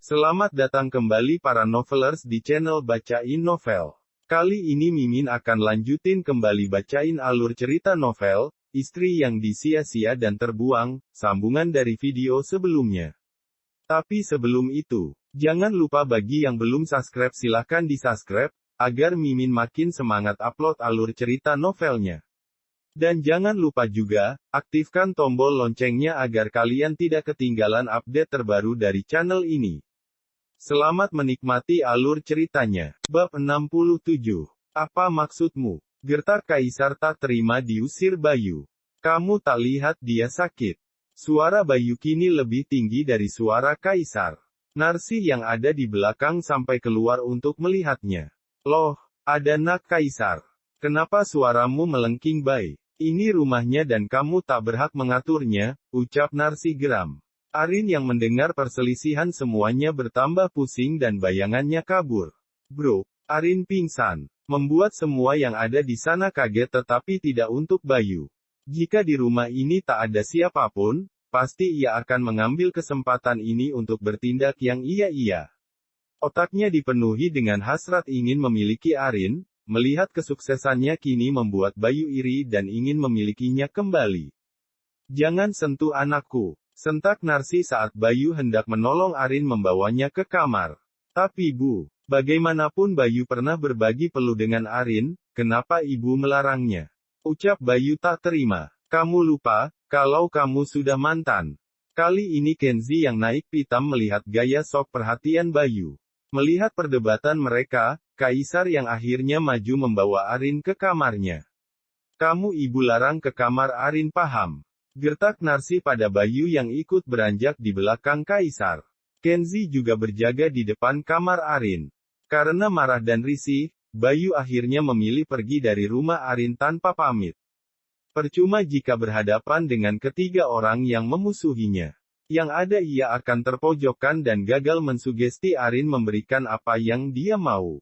Selamat datang kembali para novelers di channel Bacain Novel. Kali ini Mimin akan lanjutin kembali bacain alur cerita novel, Istri yang Disia-sia dan Terbuang, sambungan dari video sebelumnya. Tapi sebelum itu, jangan lupa bagi yang belum subscribe silahkan di-subscribe, agar Mimin makin semangat upload alur cerita novelnya. Dan jangan lupa juga, aktifkan tombol loncengnya agar kalian tidak ketinggalan update terbaru dari channel ini. Selamat menikmati alur ceritanya. Bab 67. Apa maksudmu? Gertak Kaisar tak terima diusir Bayu. Kamu tak lihat dia sakit? Suara Bayu kini lebih tinggi dari suara Kaisar. Narsi yang ada di belakang sampai keluar untuk melihatnya. Loh, ada nak Kaisar. Kenapa suaramu melengking Bay? Ini rumahnya dan kamu tak berhak mengaturnya, ucap Narsi geram. Arin yang mendengar perselisihan semuanya bertambah pusing dan bayangannya kabur. Bro, Arin pingsan. Membuat semua yang ada di sana kaget tetapi tidak untuk Bayu. Jika di rumah ini tak ada siapapun, pasti ia akan mengambil kesempatan ini untuk bertindak yang iya-iya. Otaknya dipenuhi dengan hasrat ingin memiliki Arin, melihat kesuksesannya kini membuat Bayu iri dan ingin memilikinya kembali. Jangan sentuh anakku. Sentak Narsi saat Bayu hendak menolong Arin membawanya ke kamar. Tapi Bu, bagaimanapun Bayu pernah berbagi peluh dengan Arin, kenapa Ibu melarangnya? Ucap Bayu tak terima. Kamu lupa, kalau kamu sudah mantan. Kali ini Kenzi yang naik pitam melihat gaya sok perhatian Bayu. Melihat perdebatan mereka, Kaisar yang akhirnya maju membawa Arin ke kamarnya. Kamu Ibu larang ke kamar Arin paham? Gertak Narsi pada Bayu yang ikut beranjak di belakang Kaisar. Kenzi juga berjaga di depan kamar Arin. Karena marah dan risih, Bayu akhirnya memilih pergi dari rumah Arin tanpa pamit. Percuma jika berhadapan dengan ketiga orang yang memusuhinya. Yang ada ia akan terpojokkan dan gagal mensugesti Arin memberikan apa yang dia mau.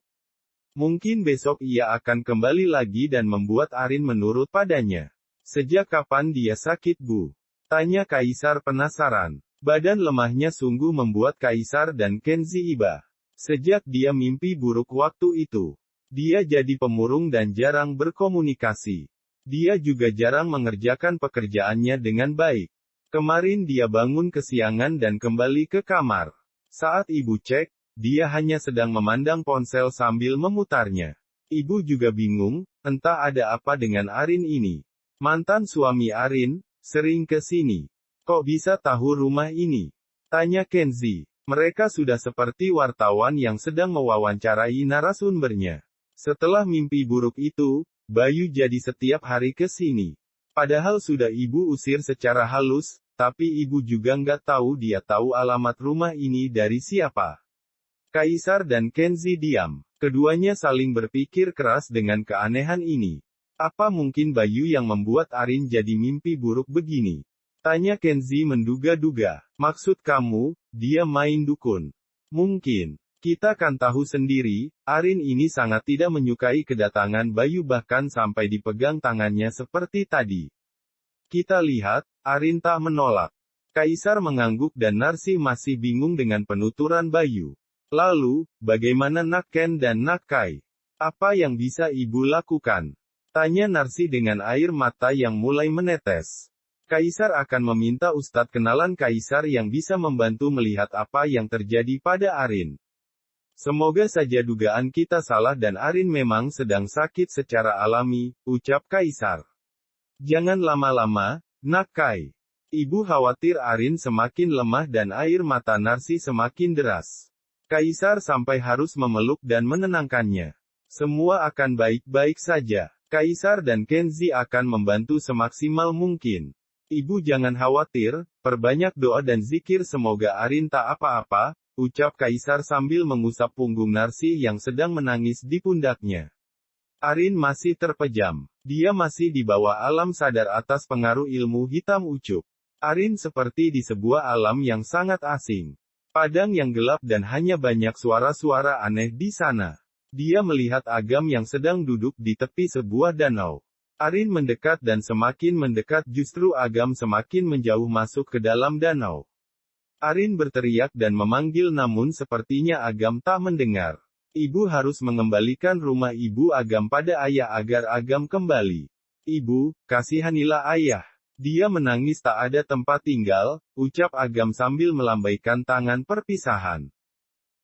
Mungkin besok ia akan kembali lagi dan membuat Arin menurut padanya. Sejak kapan dia sakit Bu? Tanya Kaisar penasaran. Badan lemahnya sungguh membuat Kaisar dan Kenzi iba. Sejak dia mimpi buruk waktu itu. Dia jadi pemurung dan jarang berkomunikasi. Dia juga jarang mengerjakan pekerjaannya dengan baik. Kemarin dia bangun kesiangan dan kembali ke kamar. Saat ibu cek, dia hanya sedang memandang ponsel sambil memutarnya. Ibu juga bingung, entah ada apa dengan Arin ini. Mantan suami Arin, sering ke sini. Kok bisa tahu rumah ini? Tanya Kenzi. Mereka sudah seperti wartawan yang sedang mewawancarai narasumbernya. Setelah mimpi buruk itu, Bayu jadi setiap hari ke sini. Padahal sudah ibu usir secara halus, tapi ibu juga nggak tahu dia tahu alamat rumah ini dari siapa. Kaisar dan Kenzi diam. Keduanya saling berpikir keras dengan keanehan ini. Apa mungkin Bayu yang membuat Arin jadi mimpi buruk begini? Tanya Kenzi menduga-duga. Maksud kamu, dia main dukun? Mungkin. Kita kan tahu sendiri, Arin ini sangat tidak menyukai kedatangan Bayu bahkan sampai dipegang tangannya seperti tadi. Kita lihat, Arin tak menolak. Kaisar mengangguk dan Narsi masih bingung dengan penuturan Bayu. Lalu, bagaimana Nak Ken dan Nak Kai? Apa yang bisa ibu lakukan? Tanya Narsi dengan air mata yang mulai menetes. Kaisar akan meminta Ustadz kenalan Kaisar yang bisa membantu melihat apa yang terjadi pada Arin. Semoga saja dugaan kita salah dan Arin memang sedang sakit secara alami, ucap Kaisar. Jangan lama-lama, Nak Kai. Ibu khawatir Arin semakin lemah dan air mata Narsi semakin deras. Kaisar sampai harus memeluk dan menenangkannya. Semua akan baik-baik saja. Kaisar dan Kenzi akan membantu semaksimal mungkin. Ibu jangan khawatir, perbanyak doa dan zikir semoga Arin tak apa-apa, ucap Kaisar sambil mengusap punggung Narsi yang sedang menangis di pundaknya. Arin masih terpejam. Dia masih di bawah alam sadar atas pengaruh ilmu hitam ucup. Arin seperti di sebuah alam yang sangat asing. Padang yang gelap dan hanya banyak suara-suara aneh di sana. Dia melihat Agam yang sedang duduk di tepi sebuah danau. Arin mendekat dan semakin mendekat justru Agam semakin menjauh masuk ke dalam danau. Arin berteriak dan memanggil namun sepertinya Agam tak mendengar. Ibu harus mengembalikan rumah ibu Agam pada ayah agar Agam kembali. Ibu, kasihanilah ayah. Dia menangis tak ada tempat tinggal, ucap Agam sambil melambaikan tangan perpisahan.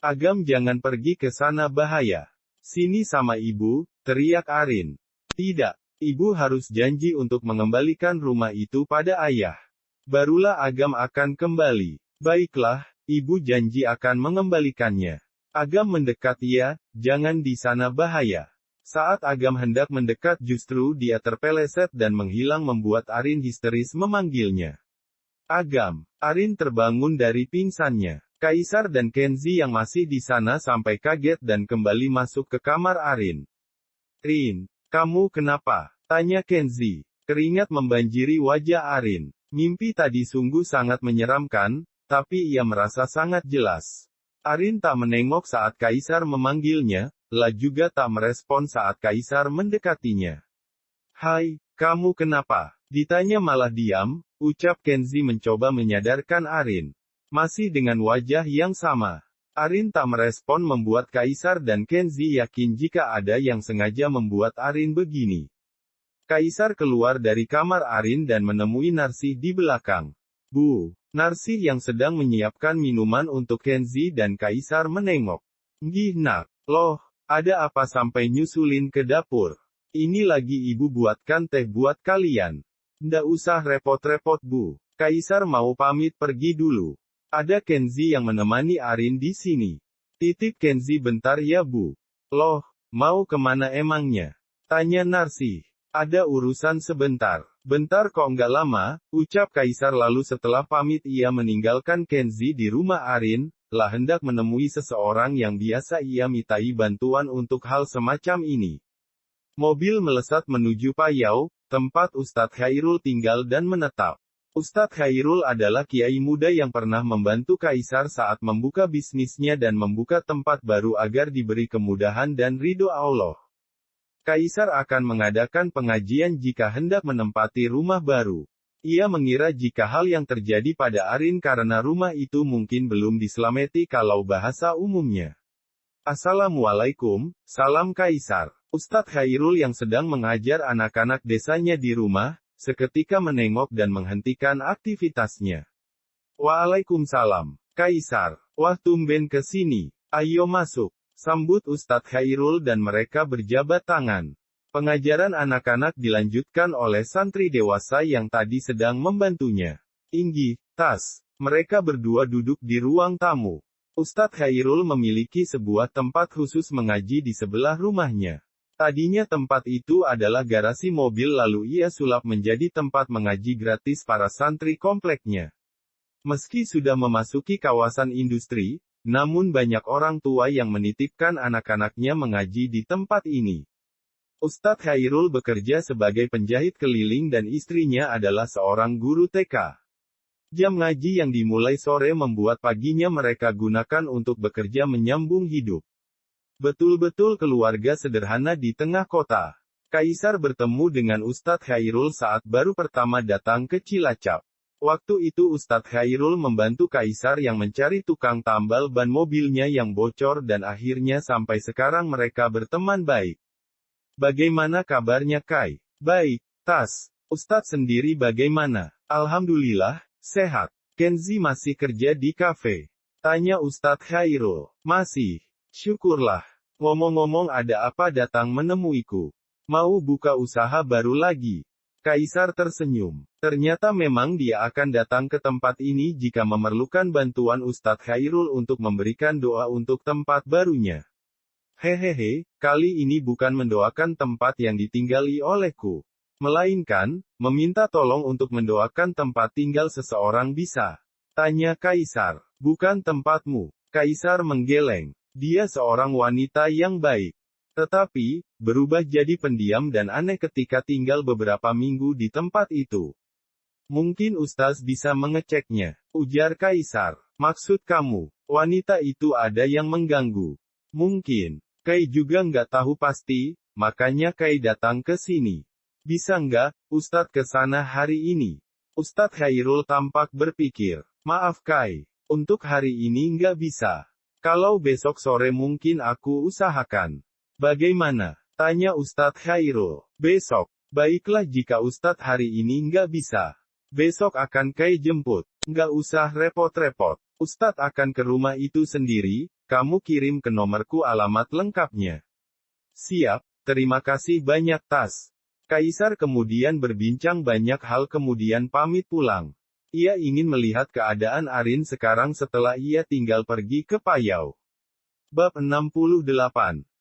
Agam jangan pergi ke sana bahaya. Sini sama ibu, teriak Arin. Tidak, ibu harus janji untuk mengembalikan rumah itu pada ayah. Barulah Agam akan kembali. Baiklah, ibu janji akan mengembalikannya. Agam mendekat ya, jangan di sana bahaya. Saat Agam hendak mendekat justru dia terpeleset dan menghilang membuat Arin histeris memanggilnya. Agam, Arin terbangun dari pingsannya. Kaisar dan Kenzi yang masih di sana sampai kaget dan kembali masuk ke kamar Arin. Rin, kamu kenapa? Tanya Kenzi. Keringat membanjiri wajah Arin. Mimpi tadi sungguh sangat menyeramkan, tapi ia merasa sangat jelas. Arin tak menengok saat Kaisar memanggilnya, La juga tak merespon saat Kaisar mendekatinya. Hai, kamu kenapa? Ditanya malah diam, ucap Kenzi mencoba menyadarkan Arin. Masih dengan wajah yang sama. Arin tak merespon membuat Kaisar dan Kenzi yakin jika ada yang sengaja membuat Arin begini. Kaisar keluar dari kamar Arin dan menemui Narsih di belakang. Bu, Narsih yang sedang menyiapkan minuman untuk Kenzi dan Kaisar menengok. Nggih nak, loh, ada apa sampai nyusulin ke dapur? Ini lagi ibu buatkan teh buat kalian. Ndak usah repot-repot bu, Kaisar mau pamit pergi dulu. Ada Kenzi yang menemani Arin di sini. Titip Kenzi bentar ya bu. Loh, mau kemana emangnya? Tanya Narsih. Ada urusan sebentar. Bentar kok nggak lama, ucap Kaisar lalu setelah pamit ia meninggalkan Kenzi di rumah Arin, lah hendak menemui seseorang yang biasa ia mintai bantuan untuk hal semacam ini. Mobil melesat menuju Payau, tempat Ustadz Khairul tinggal dan menetap. Ustadz Khairul adalah kiai muda yang pernah membantu Kaisar saat membuka bisnisnya dan membuka tempat baru agar diberi kemudahan dan ridho Allah. Kaisar akan mengadakan pengajian jika hendak menempati rumah baru. Ia mengira jika hal yang terjadi pada Arin karena rumah itu mungkin belum diselamati kalau bahasa umumnya. Assalamualaikum, salam Kaisar. Ustadz Khairul yang sedang mengajar anak-anak desanya di rumah, seketika menengok dan menghentikan aktivitasnya. Waalaikumsalam, Kaisar. Wah tumben ke sini. Ayo masuk. Sambut Ustadz Khairul dan mereka berjabat tangan. Pengajaran anak-anak dilanjutkan oleh santri dewasa yang tadi sedang membantunya. Inggih, Tas. Mereka berdua duduk di ruang tamu. Ustadz Khairul memiliki sebuah tempat khusus mengaji di sebelah rumahnya. Tadinya tempat itu adalah garasi mobil lalu ia sulap menjadi tempat mengaji gratis para santri kompleknya. Meski sudah memasuki kawasan industri, namun banyak orang tua yang menitipkan anak-anaknya mengaji di tempat ini. Ustadz Khairul bekerja sebagai penjahit keliling dan istrinya adalah seorang guru TK. Jam ngaji yang dimulai sore membuat paginya mereka gunakan untuk bekerja menyambung hidup. Betul-betul keluarga sederhana di tengah kota. Kaisar bertemu dengan Ustadz Khairul saat baru pertama datang ke Cilacap. Waktu itu Ustadz Khairul membantu Kaisar yang mencari tukang tambal ban mobilnya yang bocor dan akhirnya sampai sekarang mereka berteman baik. Bagaimana kabarnya Kai? Baik, Tas. Ustadz sendiri bagaimana? Alhamdulillah, sehat. Kenzi masih kerja di kafe? Tanya Ustadz Khairul. Masih. Syukurlah. Ngomong-ngomong ada apa datang menemuiku? Mau buka usaha baru lagi? Kaisar tersenyum. Ternyata memang dia akan datang ke tempat ini jika memerlukan bantuan Ustadz Khairul untuk memberikan doa untuk tempat barunya. Hehehe, kali ini bukan mendoakan tempat yang ditinggali olehku. Melainkan, meminta tolong untuk mendoakan tempat tinggal seseorang bisa. Tanya Kaisar. Bukan tempatmu. Kaisar menggeleng. Dia seorang wanita yang baik. Tetapi, berubah jadi pendiam dan aneh ketika tinggal beberapa minggu di tempat itu. Mungkin Ustaz bisa mengeceknya, ujar Kaisar. Maksud kamu, wanita itu ada yang mengganggu? Mungkin. Kai juga nggak tahu pasti, makanya Kai datang ke sini. Bisa nggak, Ustadz ke sana hari ini? Ustadz Khairul tampak berpikir. Maaf Kai. Untuk hari ini nggak bisa. Kalau besok sore mungkin aku usahakan. Bagaimana? Tanya Ustadz Khairul. Besok. Baiklah jika Ustadz hari ini nggak bisa. Besok akan Kai jemput. Nggak usah repot-repot. Ustadz akan ke rumah itu sendiri, kamu kirim ke nomorku alamat lengkapnya. Siap, terima kasih banyak Tas. Kaisar kemudian berbincang banyak hal kemudian pamit pulang. Ia ingin melihat keadaan Arin sekarang setelah ia tinggal pergi ke Payau. Bab 68.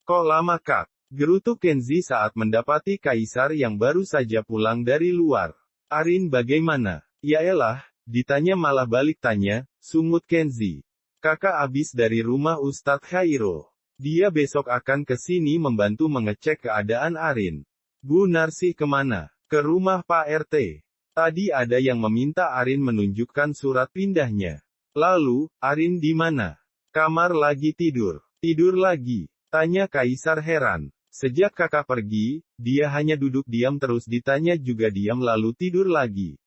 Kok lama Kak? Gerutu Kenzi saat mendapati Kaisar yang baru saja pulang dari luar. Arin bagaimana? Yaelah, ditanya malah balik tanya, sungut Kenzi. Kakak abis dari rumah Ustadz Khairul. Dia besok akan ke sini membantu mengecek keadaan Arin. Bu Narsih kemana? Ke rumah Pak RT. Tadi ada yang meminta Arin menunjukkan surat pindahnya. Lalu, Arin di mana? Kamar lagi tidur. Tidur lagi? Tanya Kaisar heran. Sejak kakak pergi, dia hanya duduk diam terus ditanya juga diam lalu tidur lagi.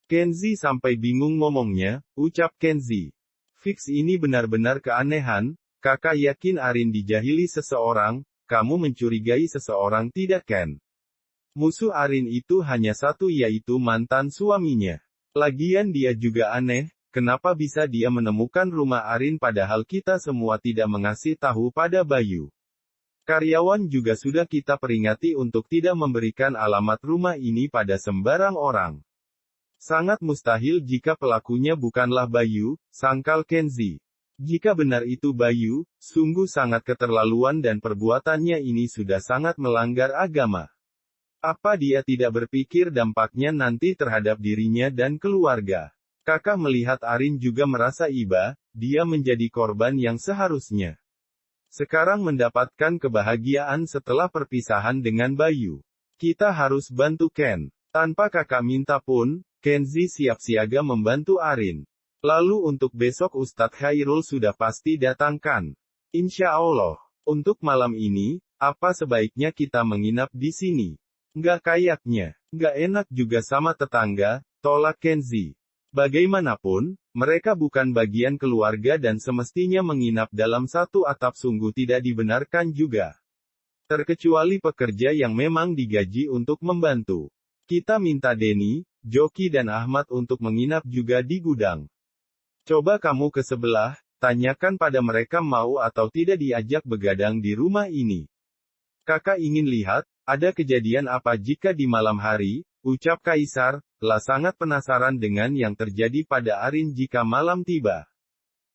Kenzi sampai bingung ngomongnya, ucap Kenzi. Fix ini benar-benar keanehan, kakak yakin Arin dijahili seseorang, kamu mencurigai seseorang tidak Ken? Musuh Arin itu hanya satu yaitu mantan suaminya. Lagian dia juga aneh, kenapa bisa dia menemukan rumah Arin padahal kita semua tidak mengasih tahu pada Bayu. Karyawan juga sudah kita peringati untuk tidak memberikan alamat rumah ini pada sembarang orang. Sangat mustahil jika pelakunya bukanlah Bayu, sangkal Kenzi. Jika benar itu Bayu, sungguh sangat keterlaluan dan perbuatannya ini sudah sangat melanggar agama. Apa dia tidak berpikir dampaknya nanti terhadap dirinya dan keluarga? Kakak melihat Arin juga merasa iba, dia menjadi korban yang seharusnya. Sekarang mendapatkan kebahagiaan setelah perpisahan dengan Bayu. Kita harus bantu Ken. Tanpa kakak minta pun, Kenzi siap siaga membantu Arin. Lalu untuk besok Ustadz Khairul sudah pasti datangkan. Insya Allah. Untuk malam ini, apa sebaiknya kita menginap di sini? Nggak kayaknya. Nggak enak juga sama tetangga, tolak Kenzi. Bagaimanapun, mereka bukan bagian keluarga dan semestinya menginap dalam satu atap sungguh tidak dibenarkan juga. Terkecuali pekerja yang memang digaji untuk membantu. Kita minta Denny, Joki dan Ahmad untuk menginap juga di gudang. Coba kamu ke sebelah, tanyakan pada mereka mau atau tidak diajak begadang di rumah ini. Kakak ingin lihat, ada kejadian apa jika di malam hari, ucap Kaisar, telah sangat penasaran dengan yang terjadi pada Arin jika malam tiba.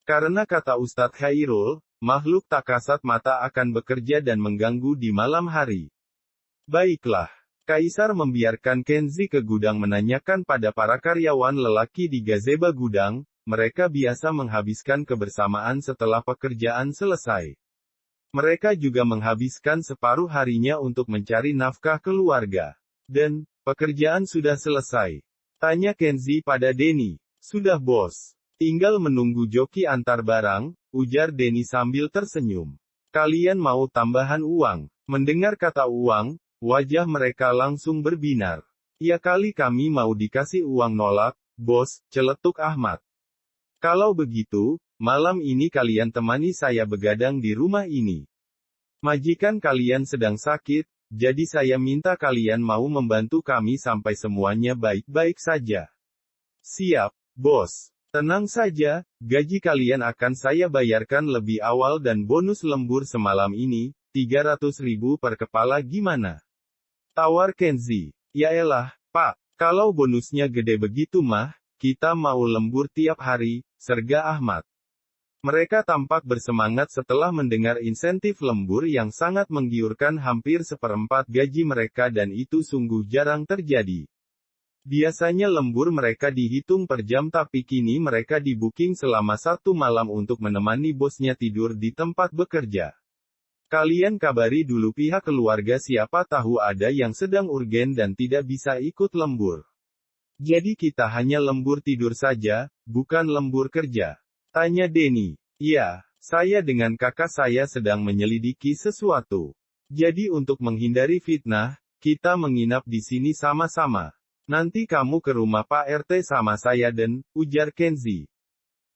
Karena kata Ustadz Khairul, makhluk tak kasat mata akan bekerja dan mengganggu di malam hari. Baiklah. Kaisar membiarkan Kenzi ke gudang menanyakan pada para karyawan lelaki di gazebo gudang, mereka biasa menghabiskan kebersamaan setelah pekerjaan selesai. Mereka juga menghabiskan separuh harinya untuk mencari nafkah keluarga. Dan, pekerjaan sudah selesai. Tanya Kenzi pada Denny. Sudah bos. Tinggal menunggu joki antar barang, ujar Denny sambil tersenyum. Kalian mau tambahan uang? Mendengar kata uang, wajah mereka langsung berbinar. Ya kali kami mau dikasih uang nolak, bos, celetuk Ahmad. Kalau begitu, malam ini kalian temani saya begadang di rumah ini. Majikan kalian sedang sakit, jadi saya minta kalian mau membantu kami sampai semuanya baik-baik saja. Siap, bos. Tenang saja, gaji kalian akan saya bayarkan lebih awal dan bonus lembur semalam ini, 300.000 per kepala gimana? Tawar Kenzi. Yaelah, Pak, kalau bonusnya gede begitu mah, kita mau lembur tiap hari, serga Ahmad. Mereka tampak bersemangat setelah mendengar insentif lembur yang sangat menggiurkan hampir seperempat gaji mereka dan itu sungguh jarang terjadi. Biasanya lembur mereka dihitung per jam tapi kini mereka di-booking selama 1 malam untuk menemani bosnya tidur di tempat bekerja. Kalian kabari dulu pihak keluarga siapa tahu ada yang sedang urgen dan tidak bisa ikut lembur. Jadi kita hanya lembur tidur saja, bukan lembur kerja. Tanya Denny. Iya, saya dengan kakak saya sedang menyelidiki sesuatu. Jadi untuk menghindari fitnah, kita menginap di sini sama-sama. Nanti kamu ke rumah Pak RT sama saya dan, ujar Kenzi.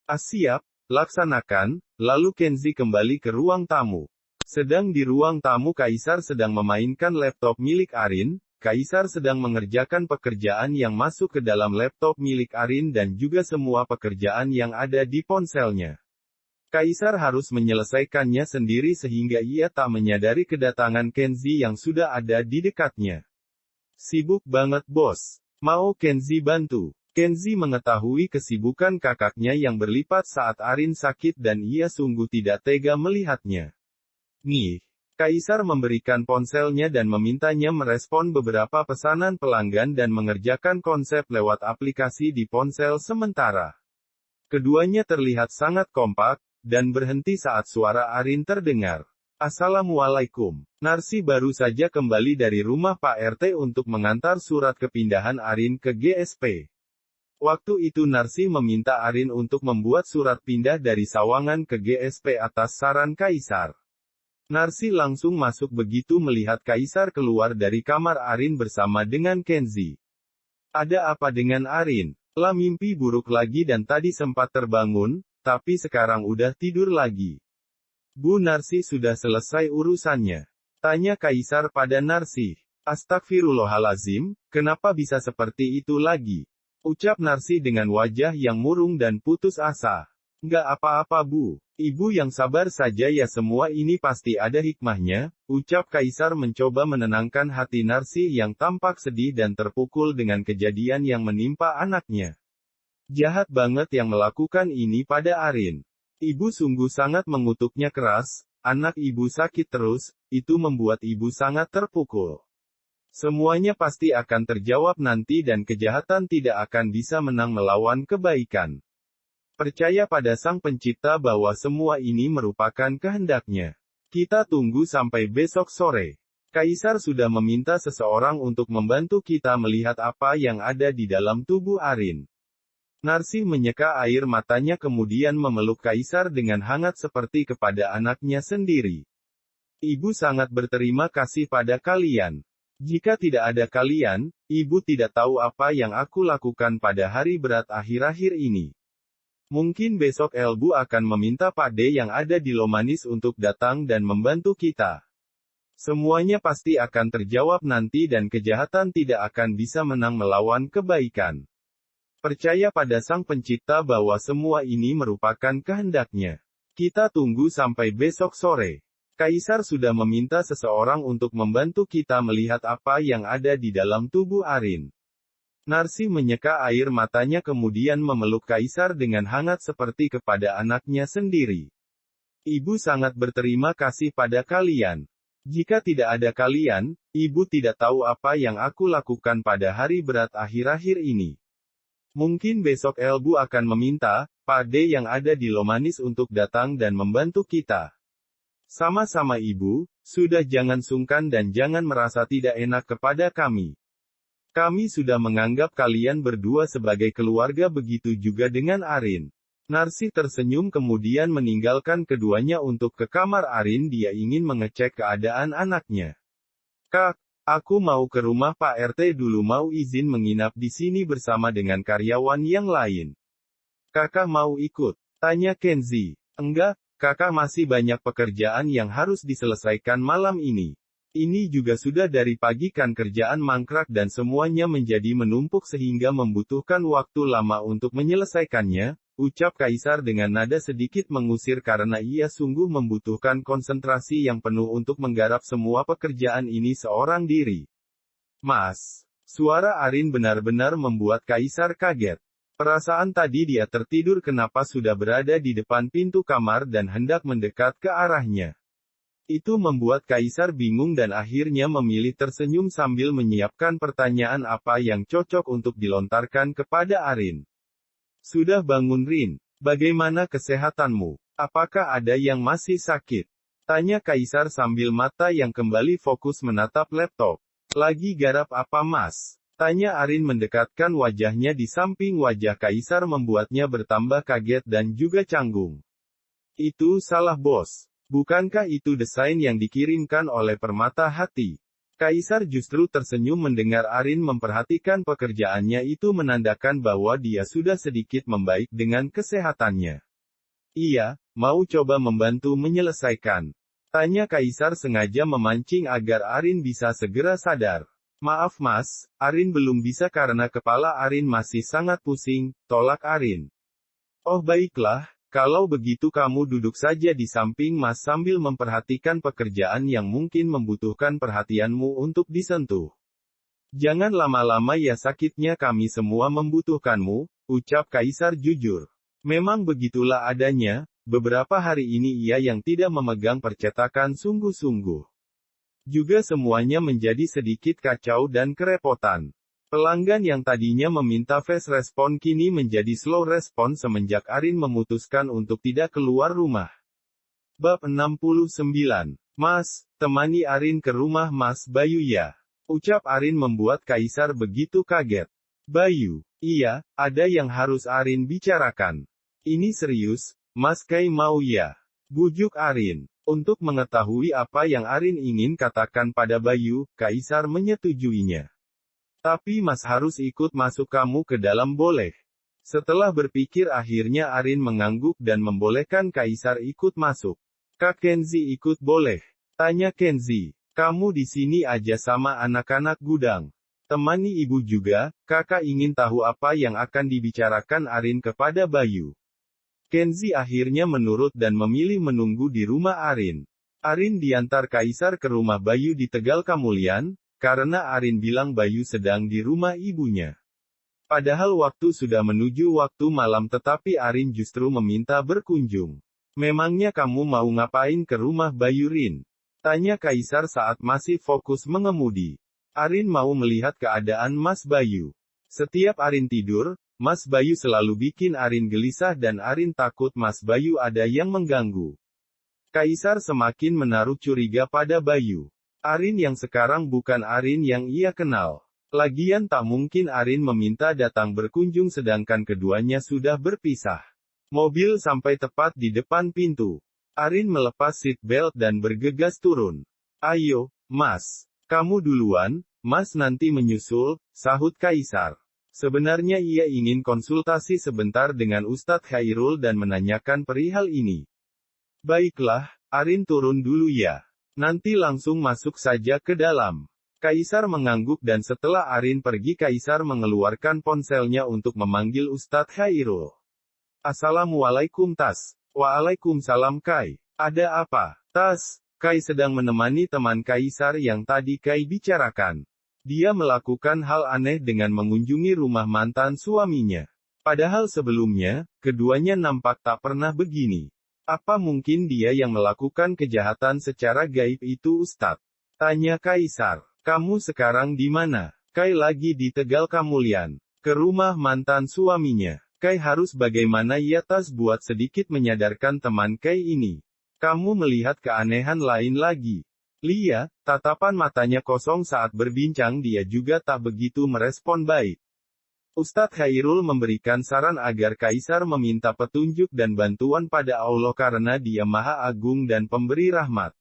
Siap, laksanakan." Lalu Kenzi kembali ke ruang tamu. Sedang di ruang tamu Kaisar sedang memainkan laptop milik Arin. Kaisar sedang mengerjakan pekerjaan yang masuk ke dalam laptop milik Arin dan juga semua pekerjaan yang ada di ponselnya. Kaisar harus menyelesaikannya sendiri sehingga ia tak menyadari kedatangan Kenzi yang sudah ada di dekatnya. "Sibuk banget bos. Mau Kenzi bantu?" Kenzi mengetahui kesibukan kakaknya yang berlipat saat Arin sakit dan ia sungguh tidak tega melihatnya. "Nih." Kaisar memberikan ponselnya dan memintanya merespon beberapa pesanan pelanggan dan mengerjakan konsep lewat aplikasi di ponsel sementara. Keduanya terlihat sangat kompak, dan berhenti saat suara Arin terdengar. "Assalamualaikum." Narsi baru saja kembali dari rumah Pak RT untuk mengantar surat kepindahan Arin ke GSP. Waktu itu Narsi meminta Arin untuk membuat surat pindah dari Sawangan ke GSP atas saran Kaisar. Narsi langsung masuk begitu melihat Kaisar keluar dari kamar Arin bersama dengan Kenzi. "Ada apa dengan Arin? Lah mimpi buruk lagi dan tadi sempat terbangun, tapi sekarang udah tidur lagi." "Bu Narsi sudah selesai urusannya?" tanya Kaisar pada Narsi. "Astagfirullahalazim, kenapa bisa seperti itu lagi?" ucap Narsi dengan wajah yang murung dan putus asa. "Nggak apa-apa Bu. Ibu yang sabar saja ya, semua ini pasti ada hikmahnya," ucap Kaisar mencoba menenangkan hati Narsi yang tampak sedih dan terpukul dengan kejadian yang menimpa anaknya. "Jahat banget yang melakukan ini pada Arin. Ibu sungguh sangat mengutuknya keras, anak ibu sakit terus, itu membuat ibu sangat terpukul. Semuanya pasti akan terjawab nanti dan kejahatan tidak akan bisa menang melawan kebaikan. Percaya pada Sang Pencipta bahwa semua ini merupakan kehendaknya. Kita tunggu sampai besok sore. Kaisar sudah meminta seseorang untuk membantu kita melihat apa yang ada di dalam tubuh Arin." Narsi menyeka air matanya kemudian memeluk Kaisar dengan hangat seperti kepada anaknya sendiri. "Ibu sangat berterima kasih pada kalian. Jika tidak ada kalian, ibu tidak tahu apa yang aku lakukan pada hari berat akhir-akhir ini. Mungkin besok Elbu akan meminta Pak D yang ada di Lomanis untuk datang dan membantu kita. Semuanya pasti akan terjawab nanti dan kejahatan tidak akan bisa menang melawan kebaikan. Percaya pada Sang Pencipta bahwa semua ini merupakan kehendaknya. Kita tunggu sampai besok sore. Kaisar sudah meminta seseorang untuk membantu kita melihat apa yang ada di dalam tubuh Arin." Narsi menyeka air matanya kemudian memeluk Kaisar dengan hangat seperti kepada anaknya sendiri. "Ibu sangat berterima kasih pada kalian. Jika tidak ada kalian, ibu tidak tahu apa yang aku lakukan pada hari berat akhir-akhir ini. Mungkin besok Elbu akan meminta Pak D yang ada di Lomanis untuk datang dan membantu kita. Sama-sama Ibu, sudah jangan sungkan dan jangan merasa tidak enak kepada kami. Kami sudah menganggap kalian berdua sebagai keluarga, begitu juga dengan Arin." Narsi tersenyum kemudian meninggalkan keduanya untuk ke kamar Arin. Dia ingin mengecek keadaan anaknya. "Kak, aku mau ke rumah Pak RT dulu, mau izin menginap di sini bersama dengan karyawan yang lain." "Kakak mau ikut?" tanya Kenzi. "Enggak, kakak masih banyak pekerjaan yang harus diselesaikan malam ini. Ini juga sudah dari pagi kan kerjaan mangkrak dan semuanya menjadi menumpuk sehingga membutuhkan waktu lama untuk menyelesaikannya," ucap Kaisar dengan nada sedikit mengusir karena ia sungguh membutuhkan konsentrasi yang penuh untuk menggarap semua pekerjaan ini seorang diri. "Mas." Suara Arin benar-benar membuat Kaisar kaget. Perasaan tadi dia tertidur kenapa sudah berada di depan pintu kamar dan hendak mendekat ke arahnya. Itu membuat Kaisar bingung dan akhirnya memilih tersenyum sambil menyiapkan pertanyaan apa yang cocok untuk dilontarkan kepada Arin. "Sudah bangun Rin? Bagaimana kesehatanmu? Apakah ada yang masih sakit?" tanya Kaisar sambil mata yang kembali fokus menatap laptop. "Lagi garap apa Mas?" tanya Arin mendekatkan wajahnya di samping wajah Kaisar membuatnya bertambah kaget dan juga canggung. "Itu salah bos. Bukankah itu desain yang dikirimkan oleh Permata Hati?" Kaisar justru tersenyum mendengar Arin memperhatikan pekerjaannya itu menandakan bahwa dia sudah sedikit membaik dengan kesehatannya. Iya, mau coba membantu menyelesaikan? Tanya Kaisar sengaja memancing agar Arin bisa segera sadar. Maaf mas, Arin belum bisa karena kepala Arin masih sangat pusing, tolak Arin. Oh baiklah, kalau begitu kamu duduk saja di samping mas sambil memperhatikan pekerjaan yang mungkin membutuhkan perhatianmu untuk disentuh. Jangan lama-lama ya sakitnya kami semua membutuhkanmu, ucap Kaisar jujur. Memang begitulah adanya, beberapa hari ini ia yang tidak memegang percetakan sungguh-sungguh. Juga semuanya menjadi sedikit kacau dan kerepotan. Pelanggan yang tadinya meminta fast respon kini menjadi slow respon semenjak Arin memutuskan untuk tidak keluar rumah. Bab 69. Mas, temani Arin ke rumah Mas Bayu ya. Ucap Arin membuat Kaisar begitu kaget. Bayu, iya, ada yang harus Arin bicarakan. Ini serius, Mas Kai mau ya? Bujuk Arin. Untuk mengetahui apa yang Arin ingin katakan pada Bayu, Kaisar menyetujuinya. Tapi Mas harus ikut masuk kamu ke dalam boleh. Setelah berpikir akhirnya Arin mengangguk dan membolehkan Kaisar ikut masuk. Kak Kenzi ikut boleh? Tanya Kenzi. Kamu di sini aja sama anak-anak gudang. Temani ibu juga, kakak ingin tahu apa yang akan dibicarakan Arin kepada Bayu. Kenzi akhirnya menurut dan memilih menunggu di rumah Arin. Arin diantar Kaisar ke rumah Bayu di Tegal Kamulian, karena Arin bilang Bayu sedang di rumah ibunya. Padahal waktu sudah menuju waktu malam tetapi Arin justru meminta berkunjung. Memangnya kamu mau ngapain ke rumah Bayu Rin? Tanya Kaisar saat masih fokus mengemudi. Arin mau melihat keadaan Mas Bayu. Setiap Arin tidur, Mas Bayu selalu bikin Arin gelisah dan Arin takut Mas Bayu ada yang mengganggu. Kaisar semakin menaruh curiga pada Bayu. Arin yang sekarang bukan Arin yang ia kenal. Lagian tak mungkin Arin meminta datang berkunjung sedangkan keduanya sudah berpisah. Mobil sampai tepat di depan pintu. Arin melepas seat belt dan bergegas turun. Ayo, Mas. Kamu duluan, Mas nanti menyusul, sahut Kaisar. Sebenarnya ia ingin konsultasi sebentar dengan Ustadz Khairul dan menanyakan perihal ini. Baiklah, Arin turun dulu ya. Nanti langsung masuk saja ke dalam. Kaisar mengangguk dan setelah Arin pergi Kaisar mengeluarkan ponselnya untuk memanggil Ustadz Khairul. Assalamualaikum Tas. Waalaikumsalam Kai. Ada apa? Tas, Kai sedang menemani teman Kaisar yang tadi Kai bicarakan. Dia melakukan hal aneh dengan mengunjungi rumah mantan suaminya. Padahal sebelumnya, keduanya nampak tak pernah begini. Apa mungkin dia yang melakukan kejahatan secara gaib itu Ustadz? Tanya Kaisar. Kamu sekarang di mana? Kai lagi di Tegal Kamulian. Ke rumah mantan suaminya. Kai harus bagaimana ya Tas buat sedikit menyadarkan teman Kai ini. Kamu melihat keanehan lain lagi. Lia, tatapan matanya kosong saat berbincang dia juga tak begitu merespon baik. Ustadz Khairul memberikan saran agar Kaisar meminta petunjuk dan bantuan pada Allah karena Dia Maha Agung dan Pemberi Rahmat.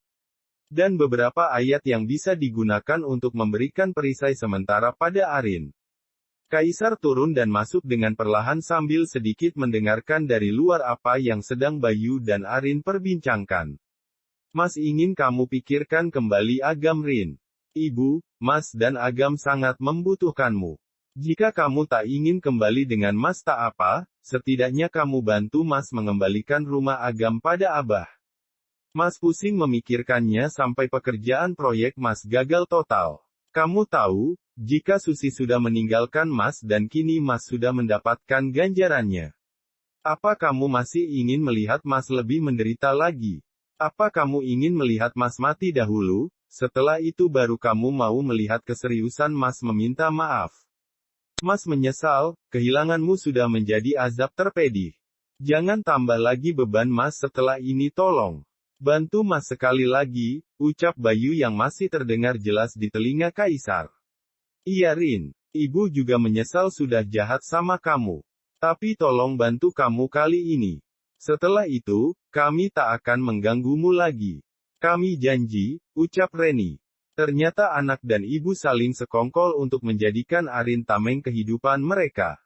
Dan beberapa ayat yang bisa digunakan untuk memberikan perisai sementara pada Arin. Kaisar turun dan masuk dengan perlahan sambil sedikit mendengarkan dari luar apa yang sedang Bayu dan Arin perbincangkan. Mas ingin kamu pikirkan kembali Agam Rin. Ibu, Mas dan Agam sangat membutuhkanmu. Jika kamu tak ingin kembali dengan Mas tak apa, setidaknya kamu bantu Mas mengembalikan rumah Agam pada Abah. Mas pusing memikirkannya sampai pekerjaan proyek Mas gagal total. Kamu tahu, jika Susi sudah meninggalkan Mas dan kini Mas sudah mendapatkan ganjarannya. Apa kamu masih ingin melihat Mas lebih menderita lagi? Apa kamu ingin melihat Mas mati dahulu, setelah itu baru kamu mau melihat keseriusan Mas meminta maaf? Mas menyesal, kehilanganmu sudah menjadi azab terpedih. Jangan tambah lagi beban Mas setelah ini tolong. Bantu Mas sekali lagi, ucap Bayu yang masih terdengar jelas di telinga Kaisar. Iya Rin, ibu juga menyesal sudah jahat sama kamu. Tapi tolong bantu kamu kali ini. Setelah itu, kami tak akan mengganggumu lagi. Kami janji, ucap Reni. Ternyata anak dan ibu saling sekongkol untuk menjadikan Arin tameng kehidupan mereka.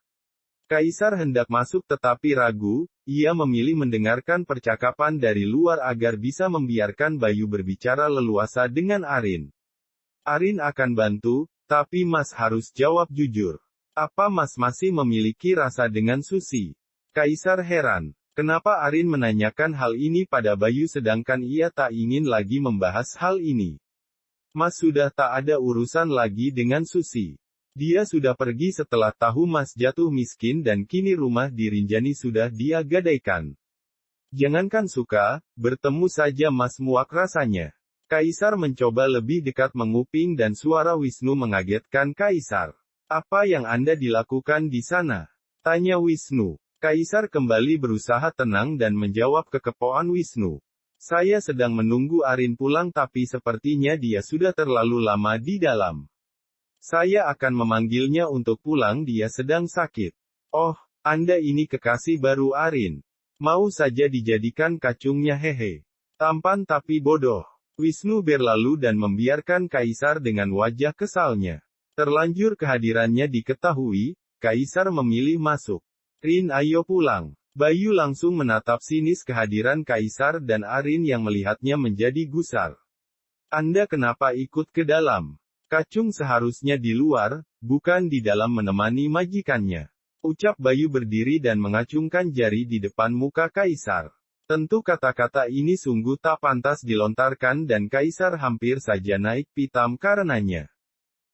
Kaisar hendak masuk tetapi ragu, ia memilih mendengarkan percakapan dari luar agar bisa membiarkan Bayu berbicara leluasa dengan Arin. Arin akan bantu, tapi Mas harus jawab jujur. Apa Mas masih memiliki rasa dengan Susi? Kaisar heran. Kenapa Arin menanyakan hal ini pada Bayu sedangkan ia tak ingin lagi membahas hal ini? Mas sudah tak ada urusan lagi dengan Susi. Dia sudah pergi setelah tahu Mas jatuh miskin dan kini rumah di Rinjani sudah dia gadaikan. Jangankan suka, bertemu saja Mas muak rasanya. Kaisar mencoba lebih dekat menguping dan suara Wisnu mengagetkan Kaisar. Apa yang Anda dilakukan di sana? Tanya Wisnu. Kaisar kembali berusaha tenang dan menjawab kekepoan Wisnu. Saya sedang menunggu Arin pulang tapi sepertinya dia sudah terlalu lama di dalam. Saya akan memanggilnya untuk pulang dia sedang sakit. Oh, Anda ini kekasih baru Arin. Mau saja dijadikan kacungnya hehe. Tampan tapi bodoh. Wisnu berlalu dan membiarkan Kaisar dengan wajah kesalnya. Terlanjur kehadirannya diketahui, Kaisar memilih masuk. Rin ayo pulang. Bayu langsung menatap sinis kehadiran Kaisar dan Arin yang melihatnya menjadi gusar. Anda kenapa ikut ke dalam? Kacung seharusnya di luar, bukan di dalam menemani majikannya. Ucap Bayu berdiri dan mengacungkan jari di depan muka Kaisar. Tentu kata-kata ini sungguh tak pantas dilontarkan dan Kaisar hampir saja naik pitam karenanya.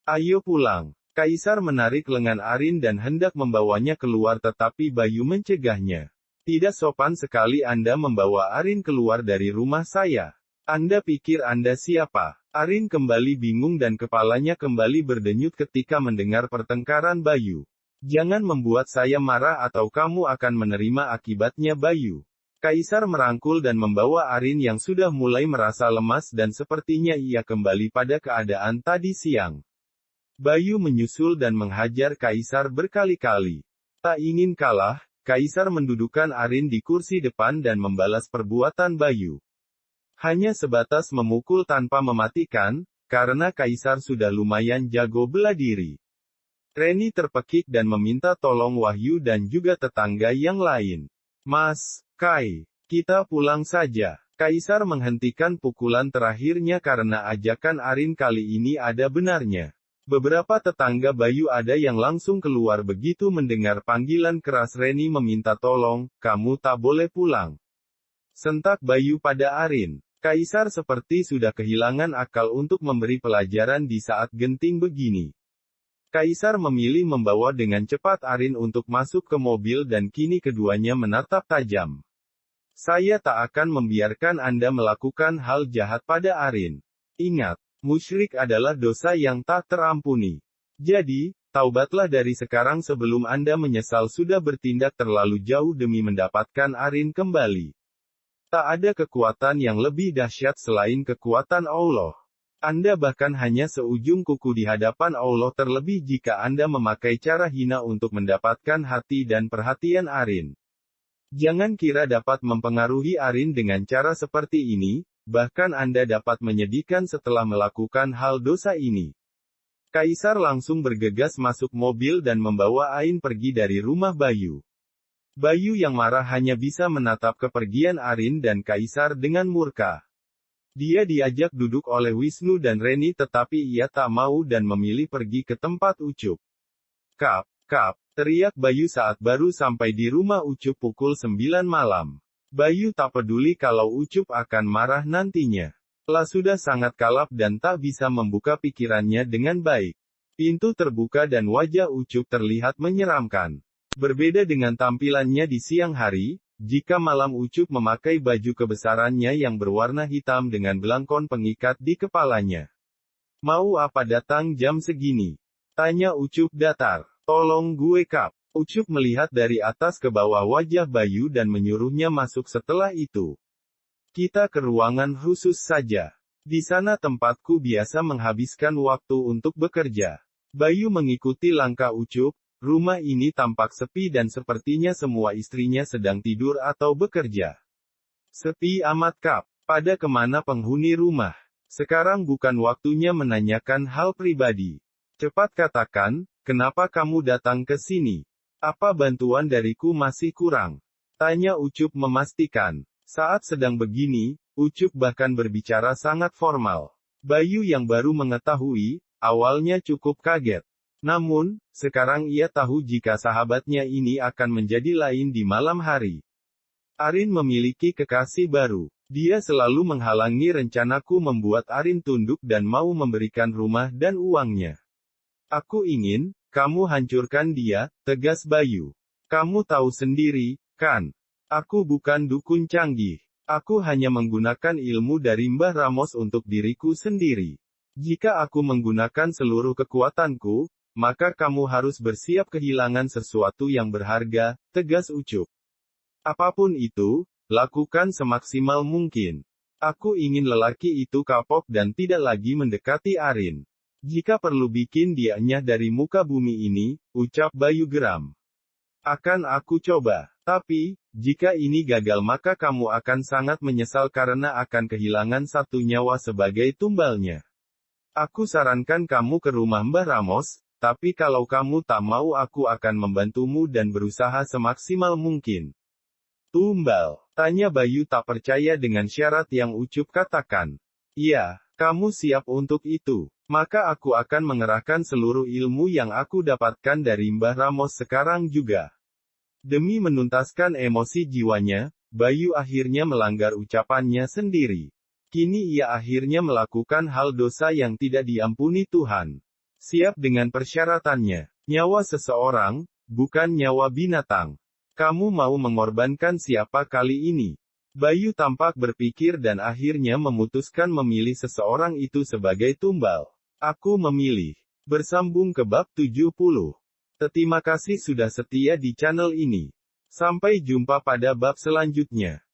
Ayo pulang. Kaisar menarik lengan Arin dan hendak membawanya keluar tetapi Bayu mencegahnya. Tidak sopan sekali Anda membawa Arin keluar dari rumah saya. Anda pikir Anda siapa? Arin kembali bingung dan kepalanya kembali berdenyut ketika mendengar pertengkaran Bayu. Jangan membuat saya marah atau kamu akan menerima akibatnya Bayu. Kaisar merangkul dan membawa Arin yang sudah mulai merasa lemas dan sepertinya ia kembali pada keadaan tadi siang. Bayu menyusul dan menghajar Kaisar berkali-kali. Tak ingin kalah, Kaisar mendudukan Arin di kursi depan dan membalas perbuatan Bayu. Hanya sebatas memukul tanpa mematikan, karena Kaisar sudah lumayan jago bela diri. Reni terpekik dan meminta tolong Wahyu dan juga tetangga yang lain. Mas, Kai, kita pulang saja. Kaisar menghentikan pukulan terakhirnya karena ajakan Arin kali ini ada benarnya. Beberapa tetangga Bayu ada yang langsung keluar begitu mendengar panggilan keras Reni meminta tolong, kamu tak boleh pulang. Sentak Bayu pada Arin. Kaisar seperti sudah kehilangan akal untuk memberi pelajaran di saat genting begini. Kaisar memilih membawa dengan cepat Arin untuk masuk ke mobil dan kini keduanya menatap tajam. Saya tak akan membiarkan Anda melakukan hal jahat pada Arin. Ingat, musyrik adalah dosa yang tak terampuni. Jadi, taubatlah dari sekarang sebelum Anda menyesal sudah bertindak terlalu jauh demi mendapatkan Arin kembali. Tak ada kekuatan yang lebih dahsyat selain kekuatan Allah. Anda bahkan hanya seujung kuku di hadapan Allah terlebih jika Anda memakai cara hina untuk mendapatkan hati dan perhatian Arin. Jangan kira dapat mempengaruhi Arin dengan cara seperti ini, bahkan Anda dapat menyedihkan setelah melakukan hal dosa ini. Kaisar langsung bergegas masuk mobil dan membawa Ain pergi dari rumah Bayu. Bayu yang marah hanya bisa menatap kepergian Arin dan Kaisar dengan murka. Dia diajak duduk oleh Wisnu dan Reni tetapi ia tak mau dan memilih pergi ke tempat Ucup. Kap, kap, teriak Bayu saat baru sampai di rumah Ucup pukul 9 malam. Bayu tak peduli kalau Ucup akan marah nantinya. Lah sudah sangat kalap dan tak bisa membuka pikirannya dengan baik. Pintu terbuka dan wajah Ucup terlihat menyeramkan. Berbeda dengan tampilannya di siang hari, jika malam Ucup memakai baju kebesarannya yang berwarna hitam dengan belangkon pengikat di kepalanya. Mau apa datang jam segini? Tanya Ucup datar. Tolong gue Kap. Ucup melihat dari atas ke bawah wajah Bayu dan menyuruhnya masuk setelah itu. Kita ke ruangan khusus saja. Di sana tempatku biasa menghabiskan waktu untuk bekerja. Bayu mengikuti langkah Ucup. Rumah ini tampak sepi dan sepertinya semua istrinya sedang tidur atau bekerja. Sepi amat Kap. Pada kemana penghuni rumah? Sekarang bukan waktunya menanyakan hal pribadi. Cepat katakan, kenapa kamu datang ke sini? Apa bantuan dariku masih kurang? Tanya Ucup memastikan. Saat sedang begini, Ucup bahkan berbicara sangat formal. Bayu yang baru mengetahui, awalnya cukup kaget. Namun, sekarang ia tahu jika sahabatnya ini akan menjadi lain di malam hari. Arin memiliki kekasih baru. Dia selalu menghalangi rencanaku membuat Arin tunduk dan mau memberikan rumah dan uangnya. Aku ingin, kamu hancurkan dia, tegas Bayu. Kamu tahu sendiri, kan? Aku bukan dukun canggih. Aku hanya menggunakan ilmu dari Mbah Ramos untuk diriku sendiri. Jika aku menggunakan seluruh kekuatanku, maka kamu harus bersiap kehilangan sesuatu yang berharga, tegas Ucup. Apapun itu, lakukan semaksimal mungkin. Aku ingin lelaki itu kapok dan tidak lagi mendekati Arin. Jika perlu bikin dia nyah dari muka bumi ini, ucap Bayu geram. Akan aku coba. Tapi, jika ini gagal maka kamu akan sangat menyesal karena akan kehilangan satu nyawa sebagai tumbalnya. Aku sarankan kamu ke rumah Mbah Ramos, tapi kalau kamu tak mau aku akan membantumu dan berusaha semaksimal mungkin. Tumbal? Tanya Bayu tak percaya dengan syarat yang Ucup katakan. Iya, kamu siap untuk itu. Maka aku akan mengerahkan seluruh ilmu yang aku dapatkan dari Mbah Ramos sekarang juga. Demi menuntaskan emosi jiwanya, Bayu akhirnya melanggar ucapannya sendiri. Kini ia akhirnya melakukan hal dosa yang tidak diampuni Tuhan. Siap dengan persyaratannya. Nyawa seseorang, bukan nyawa binatang. Kamu mau mengorbankan siapa kali ini? Bayu tampak berpikir dan akhirnya memutuskan memilih seseorang itu sebagai tumbal. Aku memilih. Bersambung ke bab 70. Terima kasih sudah setia di channel ini. Sampai jumpa pada bab selanjutnya.